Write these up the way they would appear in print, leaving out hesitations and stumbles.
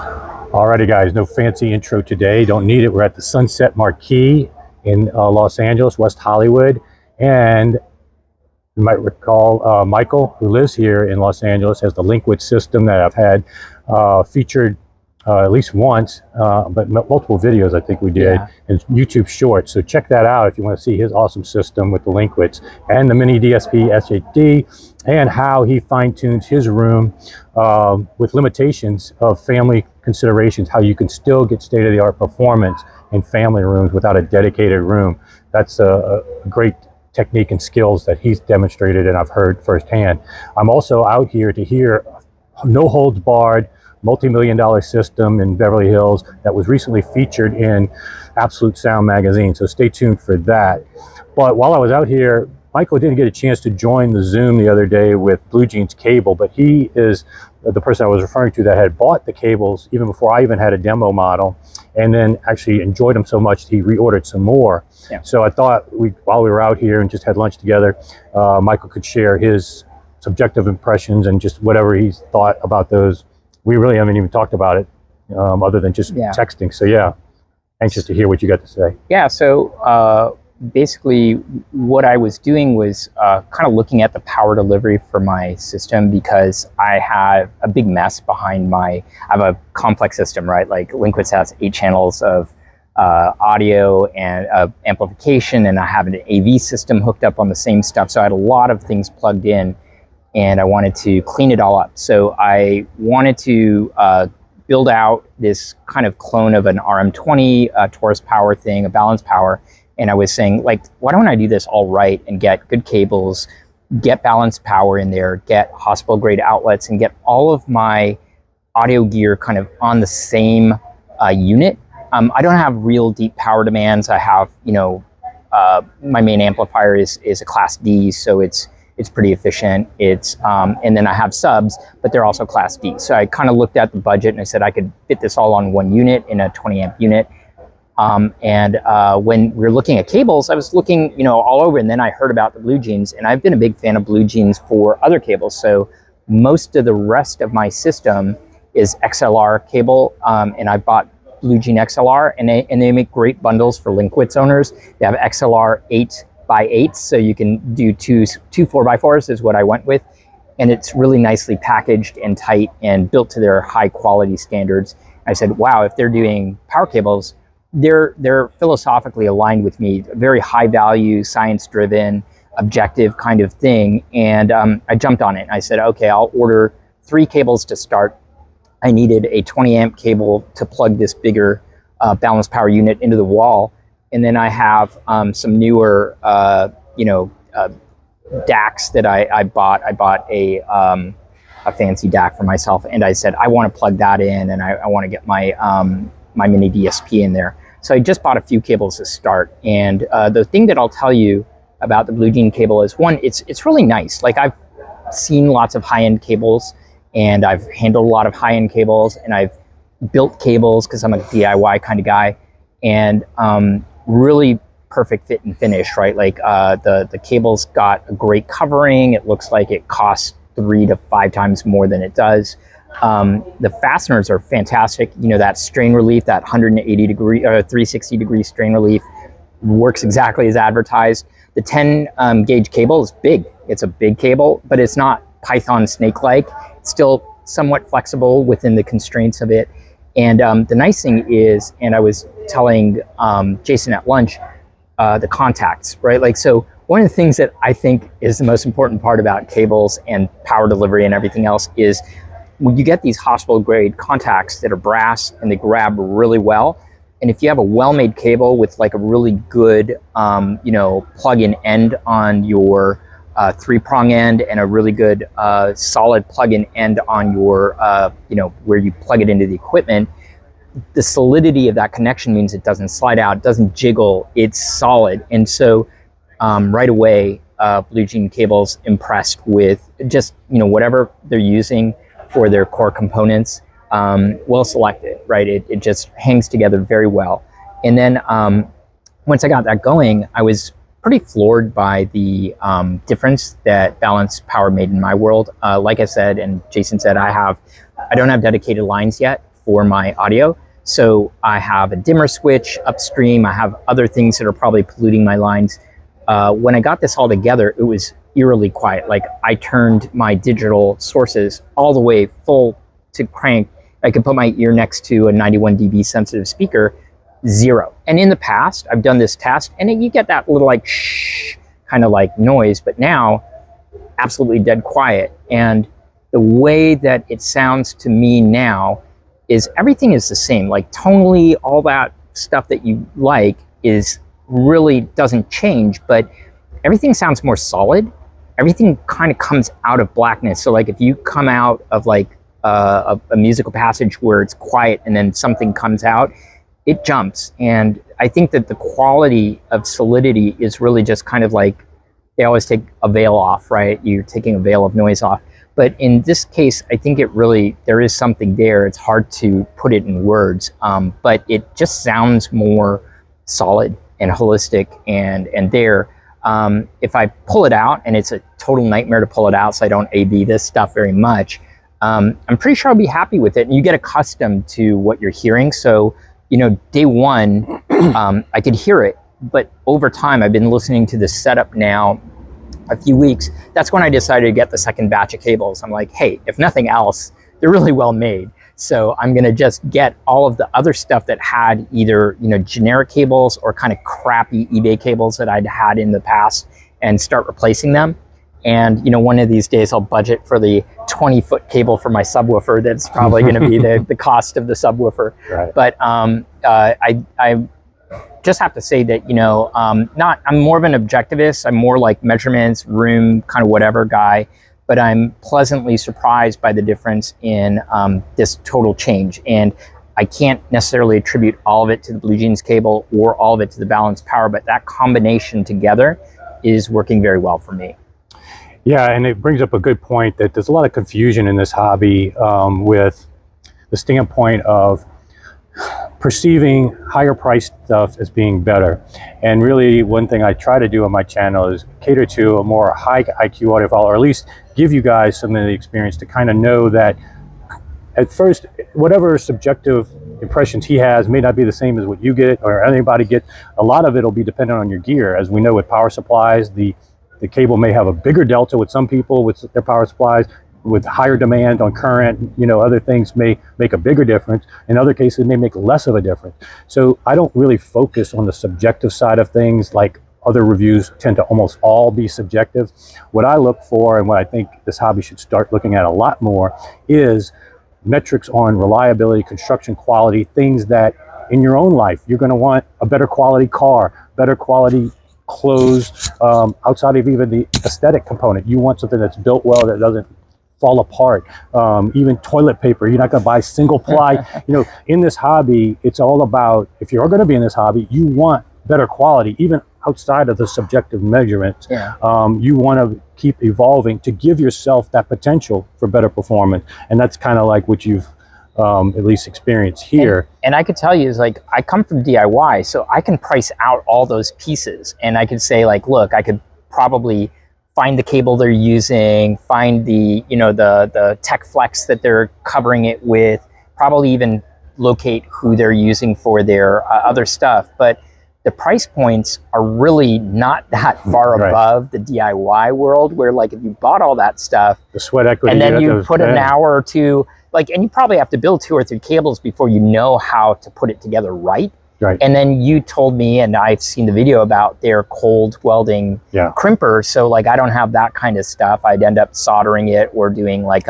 Alrighty guys, no fancy intro today, don't need it. We're at the Sunset Marquis in Los Angeles, West Hollywood, and you might recall Michael, who lives here in Los Angeles, has the Linkwit system that I've had featured at least once, but multiple videos I think we did, in YouTube Shorts. So check that out if you want to see his awesome system with the Linkwits and the Mini DSP SHD, and how he fine-tunes his room with limitations of family considerations, how you can still get state-of-the-art performance in family rooms without a dedicated room. That's a great technique and skills that he's demonstrated and I've heard firsthand. I'm also out here to hear no holds barred multi-million-dollar system in Beverly Hills that was recently featured in Absolute Sound magazine, so stay tuned for that. But while I was out here, Michael didn't get a chance to join the Zoom the other day with Blue Jeans Cable, but he is the person I was referring to that had bought the cables even before I even had a demo model, and then actually enjoyed them so much he reordered some more. So I thought while we were out here and just had lunch together, Michael could share his subjective impressions and just whatever he's thought about those. We really haven't even talked about it other than just texting. So yeah, anxious to hear what you got to say. Yeah, so basically what I was doing was kind of looking at the power delivery for my system, because I have a big mess behind I have a complex system, right? Like Linkwits has 8 channels of audio and amplification, and I have an AV system hooked up on the same stuff. So I had a lot of things plugged in, and I wanted to clean it all up. So I wanted to build out this kind of clone of an RM20 Taurus power thing, a balanced power. And I was saying, like, why don't I do this all right and get good cables, get balanced power in there, get hospital grade outlets, and get all of my audio gear kind of on the same unit. I don't have real deep power demands. I have, my main amplifier is a Class D, so it's pretty efficient. And then I have subs, but they're also Class D. So I kind of looked at the budget and I said I could fit this all on one unit in a 20 amp unit. When we were looking at cables, I was looking, all over, and then I heard about the Blue Jeans, and I've been a big fan of Blue Jeans for other cables. So most of the rest of my system is XLR cable, and I bought Blue Jean XLR, and they make great bundles for Linkwits owners. They have XLR 8x8, so you can do two 4x4s is what I went with, and it's really nicely packaged and tight and built to their high quality standards. I said, wow, if they're doing power cables, they're philosophically aligned with me, very high value, science driven, objective kind of thing. And I jumped on it. I said, okay, I'll order 3 cables to start. I needed a 20 amp cable to plug this bigger balanced power unit into the wall. And then I have some newer, DACs that I bought. I bought a fancy DAC for myself, and I said I want to plug that in, and I want to get my my mini DSP in there. So I just bought a few cables to start. And the thing that I'll tell you about the Blue Jean cable is, one, it's really nice. Like, I've seen lots of high-end cables, and I've handled a lot of high-end cables, and I've built cables because I'm a DIY kind of guy, and really perfect fit and finish, right? Like the cable's got a great covering. It looks like it costs 3 to 5 times more than it does. The fasteners are fantastic. That strain relief, that 180 degree, 360 degree strain relief works exactly as advertised. The 10 gauge cable is big. It's a big cable, but it's not Python snake-like. It's still somewhat flexible within the constraints of it. And the nice thing is, and I was telling Jason at lunch, the contacts, right? Like, so one of the things that I think is the most important part about cables and power delivery and everything else is when you get these hospital grade contacts that are brass and they grab really well. And if you have a well-made cable with like a really good, plug-in end on your 3-prong end, and a really good solid plug-in end on your, where you plug it into the equipment, the solidity of that connection means it doesn't slide out, it doesn't jiggle, it's solid. And so right away, Blue Jean Cable's impressed with just, whatever they're using for their core components, well selected, right? It just hangs together very well. And then once I got that going, I was pretty floored by the difference that balanced power made in my world. Like I said, and Jason said, I don't have dedicated lines yet for my audio. So I have a dimmer switch upstream. I have other things that are probably polluting my lines. When I got this all together, it was eerily quiet. Like I turned my digital sources all the way full to crank. I could put my ear next to a 91 dB sensitive speaker, 0. And in the past, I've done this test and you get that little like shh kind of like noise, but now absolutely dead quiet. And the way that it sounds to me now is everything is the same. Like tonally, all that stuff that you like is really doesn't change, but everything sounds more solid. Everything kind of comes out of blackness. So like if you come out of like a musical passage where it's quiet and then something comes out, it jumps. And I think that the quality of solidity is really just kind of like, they always take a veil off, right? You're taking a veil of noise off. But in this case, I think there is something there. It's hard to put it in words, but it just sounds more solid and holistic and there. If I pull it out, and it's a total nightmare to pull it out, so I don't A/B this stuff very much, I'm pretty sure I'll be happy with it. And you get accustomed to what you're hearing. So, day one, I could hear it, but over time, I've been listening to this setup now a few weeks. That's when I decided to get the second batch of cables. I'm like, hey, if nothing else, they're really well made. So I'm gonna just get all of the other stuff that had either generic cables or kind of crappy eBay cables that I'd had in the past and start replacing them. And one of these days I'll budget for the 20-foot cable for my subwoofer. That's probably going to be the cost of the subwoofer. Right. But I just have to say that I'm more of an objectivist. I'm more like measurements, room, kind of whatever guy. But I'm pleasantly surprised by the difference in this total change. And I can't necessarily attribute all of it to the Blue Jeans cable or all of it to the balanced power, but that combination together is working very well for me. Yeah, and it brings up a good point that there's a lot of confusion in this hobby with the standpoint of perceiving higher priced stuff as being better. And really one thing I try to do on my channel is cater to a more high IQ audiophile, or at least give you guys some of the experience to kind of know that at first, whatever subjective impressions he has may not be the same as what you get or anybody get. A lot of it will be dependent on your gear. As we know with power supplies, the cable may have a bigger delta with some people with their power supplies. With higher demand on current, other things may make a bigger difference. In other cases, it may make less of a difference. So I don't really focus on the subjective side of things like other reviews tend to almost all be subjective. What I look for and what I think this hobby should start looking at a lot more is metrics on reliability, construction quality, things that in your own life, you're gonna want a better quality car, better quality clothes, outside of even the aesthetic component. You want something that's built well, that doesn't fall apart. Even toilet paper, you're not going to buy single ply. In this hobby, it's all about, if you're going to be in this hobby, you want better quality, even outside of the subjective measurements. Yeah. You want to keep evolving to give yourself that potential for better performance. And that's kind of like what you've at least experienced here. And I could tell you is like, I come from DIY, so I can price out all those pieces. And I could say like, look, I could probably find the cable they're using, find the the tech flex that they're covering it with, probably even locate who they're using for their other stuff. But the price points are really not that far Right. above the DIY world, where like if you bought all that stuff, The sweat equity. and then you put an hour or two, and you probably have to build 2 or 3 cables before you know how to put it together right. Right. And then you told me, and I've seen the video about their cold welding crimper. So like, I don't have that kind of stuff. I'd end up soldering it or doing like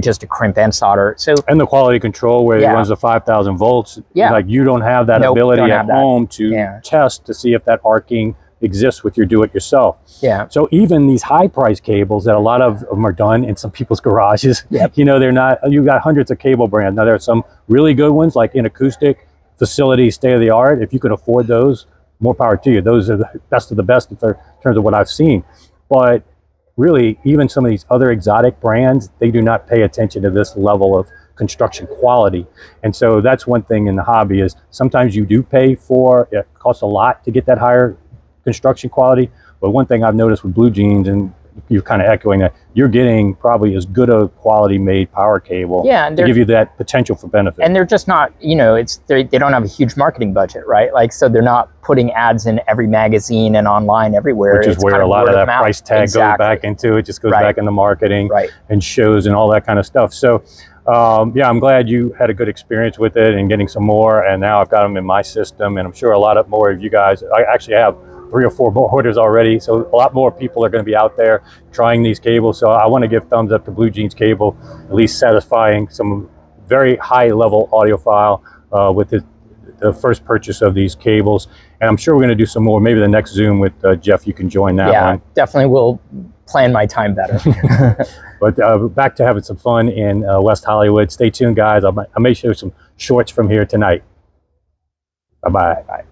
just a crimp and solder. So and the quality control where it runs to 5,000 volts. Yeah. Like you don't have that ability at home to test to see if that arcing exists with your do-it-yourself. Yeah. So even these high-price cables that a lot of them are done in some people's garages, Yep. they're not. You got hundreds of cable brands. Now there are some really good ones like in acoustic facility, state-of-the-art. If you can afford those, more power to you. Those are the best of the best in terms of what I've seen. But really, even some of these other exotic brands, they do not pay attention to this level of construction quality. And so that's one thing in the hobby is sometimes you do pay for, it costs a lot to get that higher construction quality. But one thing I've noticed with Blue Jeans, and you're kind of echoing that you're getting probably as good a quality made power cable, Yeah, and to give you that potential for benefit. And they're just not, you know, they don't have a huge marketing budget, right? Like, so they're not putting ads in every magazine and online everywhere. Which is where a lot of that price tag goes back into. It just goes back into marketing and shows and all that kind of stuff. So yeah, I'm glad you had a good experience with it and getting some more. And now I've got them in my system, and I'm sure a lot of more of you guys, I actually have 3 or 4 more orders already. So a lot more people are going to be out there trying these cables. So I want to give thumbs up to Blue Jeans Cable, at least satisfying some very high level audiophile with the first purchase of these cables. And I'm sure we're going to do some more. Maybe the next Zoom with Jeff, you can join that one. Yeah, definitely will plan my time better. But back to having some fun in West Hollywood. Stay tuned, guys. I may show some shorts from here tonight. Bye-bye. Bye.